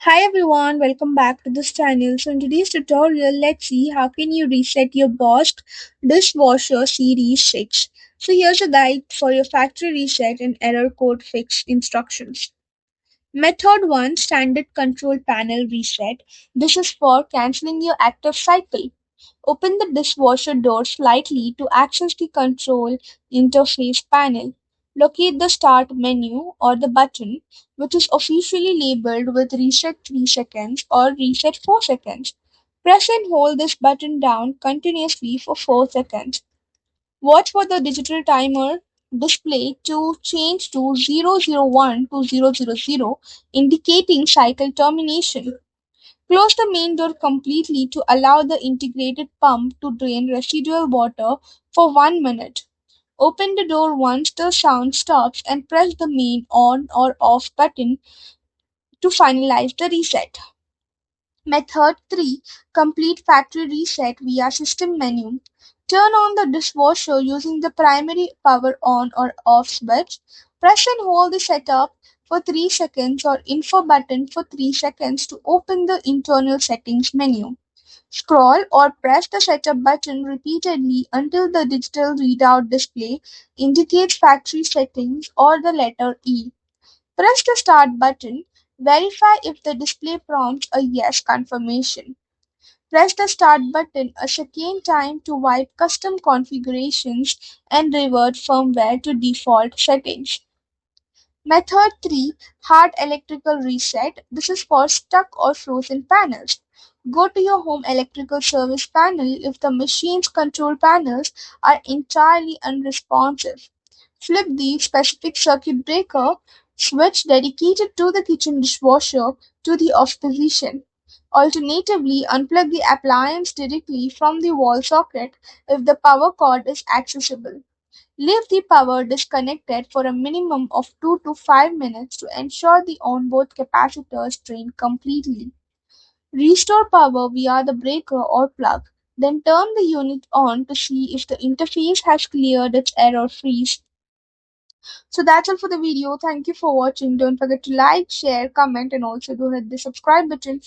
Hi everyone, welcome back to this channel. So in today's tutorial, let's see how can you reset your Bosch Dishwasher Series 6. So here's a guide for your factory reset and error code fix instructions. Method 1, Standard Control Panel Reset. This is for cancelling your active cycle. Open the dishwasher door slightly to access the control interface panel. Locate the Start menu or the button, which is officially labeled with Reset 3 seconds or Reset 4 seconds. Press and hold this button down continuously for 4 seconds. Watch for the digital timer display to change to 001 to 000, indicating cycle termination. Close the main door completely to allow the integrated pump to drain residual water for 1 minute. Open the door once the sound stops and press the main on or off button to finalize the reset. Method 3, Complete factory reset via system menu. Turn on the dishwasher using the primary power on or off switch. Press and hold the setup for 3 seconds or info button for 3 seconds to open the internal settings menu. Scroll or press the setup button repeatedly until the digital readout display indicates factory settings or the letter E. Press the Start button. Verify if the display prompts a yes confirmation. Press the Start button a second time to wipe custom configurations and revert firmware to default settings. Method 3, Hard electrical reset. This is for stuck or frozen panels. Go to your home electrical service panel if the machine's control panels are entirely unresponsive. Flip the specific circuit breaker switch dedicated to the kitchen dishwasher to the off position. Alternatively, unplug the appliance directly from the wall socket if the power cord is accessible. Leave the power disconnected for a minimum of 2 to 5 minutes to ensure the onboard capacitors drain completely. Restore power via the breaker or plug. Then turn the unit on to see if the interface has cleared its error freeze. So that's all for the video. Thank you for watching. Don't forget to like, share, comment, and also do hit the subscribe button.